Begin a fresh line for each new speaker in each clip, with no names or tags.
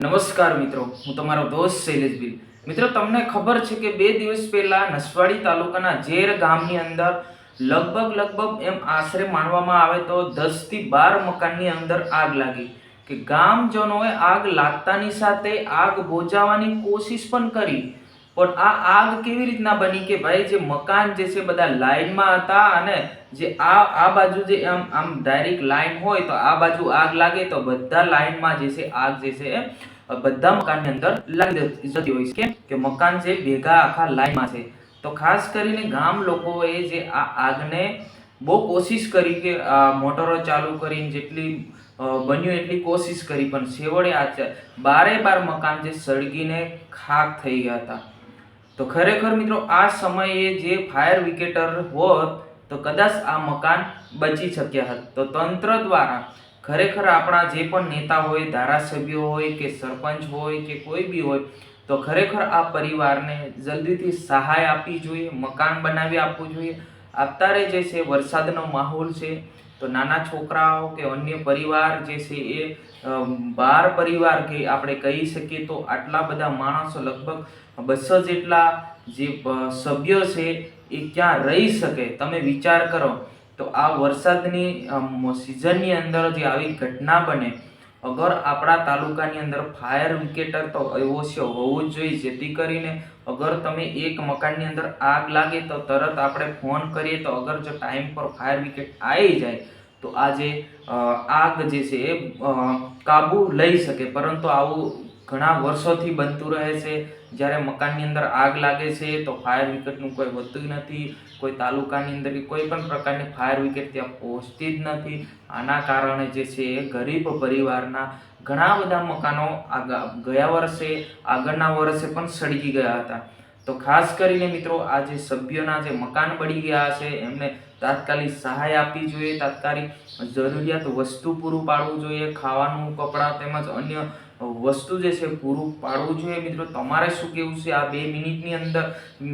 નમસ્કાર મિત્રો, હું તમારો દોસ્ત શૈલેષ મિત્રો. તમને ખબર છે કે 2 દિવસ પહેલા નસવાડી તાલુકાના ઝેર ગામની અંદર લગભગ એમ આશરે માનવામાં આવે તો 10 થી 12 મકાનની અંદર આગ લાગી. કે ગામજનોએ આગ લાગતાની સાથે આગ બુઝાવવાની કોશિશ પણ કરી, પણ આ આગ કેવી રીતના બની કે ભાઈ જે મકાન જે છે બધા લાઈનમાં હતા અને જે આ બાજુ જે આમ ડાયરેક્ટ લાઈન હોય તો આ બાજુ આગ લાગે તો બધા લાઈનમાં જે છે આગ જે છે બધા મકાનની અંદર લાગી જતી હોય છે. કેમ કે મકાન જે ભેગા આખા લાઈનમાં છે. તો ખાસ કરીને ગામ લોકોએ જે આ આગને બહુ કોશિશ કરી કે મોટરો ચાલુ કરીને જેટલી બન્યું એટલી કોશિશ કરી, પણ છેવટે આ બાર મકાન જે સળગીને ખાક થઈ ગયા હતા. તો ખરેખર મિત્રો આ સમયે જે ફાયર વિકેટર હોત તો કદાચ આ મકાન બચી શક્યા હોત. તો તંત્ર દ્વારા ખરેખર આપણા જે પણ નેતા હોય, ધારાસભ્યો હોય કે સરપંચ હોય કે કોઈ બી હોય, તો ખરેખર આ પરિવારને જલ્દીથી સહાય આપવી જોઈએ, મકાન બનાવી આપવું જોઈએ. અત્યારે જે છે વરસાદનો માહોલ છે, તો નાના છોકરાઓ કે અન્ય પરિવાર જે છે એ 12 પરિવાર કે આપણે કહી શકીએ તો આટલા બધા માણસો, લગભગ 200 જેટલા જે સભ્યો છે એ ક્યાં રહી શકે? તમે વિચાર કરો. તો આ વરસાદની સિઝનની અંદર જે આવી ઘટના બને, અગર આપણા તાલુકાની અંદર ફાયર વિકેટર તો અવશ્ય હોવું જ જોઈએ, જેથી કરીને અગર તમે એક મકાનની અંદર આગ લાગે તો તરત આપણે ફોન કરીએ તો અગર જો ટાઈમ પર ફાયર વિકેટ આવી જાય તો આ જે આગ જે છે એ કાબુ લઈ શકે. પરંતુ આવું ઘણા વર્ષોથી બનતું રહે છે. જ્યારે મકાનની અંદર આગ લાગે છે તો ફાયર વિકેટનું કોઈ હોતું નથી, કોઈ તાલુકાની અંદર કોઈ પણ પ્રકારની ફાયર વિકેટ ત્યાં પહોંચતી જ નથી. આના કારણે જે છે એ ગરીબ પરિવારના ઘણા બધા મકાનો ગયા વર્ષે, આગળના વર્ષે પણ સળગી ગયા હતા. તો ખાસ કરીને મિત્રો આ જે સભ્યોના જે મકાન બળી ગયા છે એમને તાત્કાલિક સહાય આપવી જોઈએ, તાત્કાલિક જરૂરિયાત વસ્તુ પૂરું પાડવું જોઈએ, ખાવાનું, કપડાં તેમજ અન્ય વસ્તુ જે છે પૂરું પાડવું જોઈએ. મિત્રો તમારે શું કહેવું છે આ 2 મિનિટની અંદર?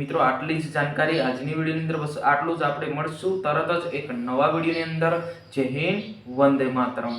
મિત્રો આટલી જ જાણકારી આજની વિડીયોની અંદર, બસ આટલું જ. આપણે મળશું તરત જ એક નવા વિડીયોની અંદર. જય હિન્દ, વંદે માતરમ.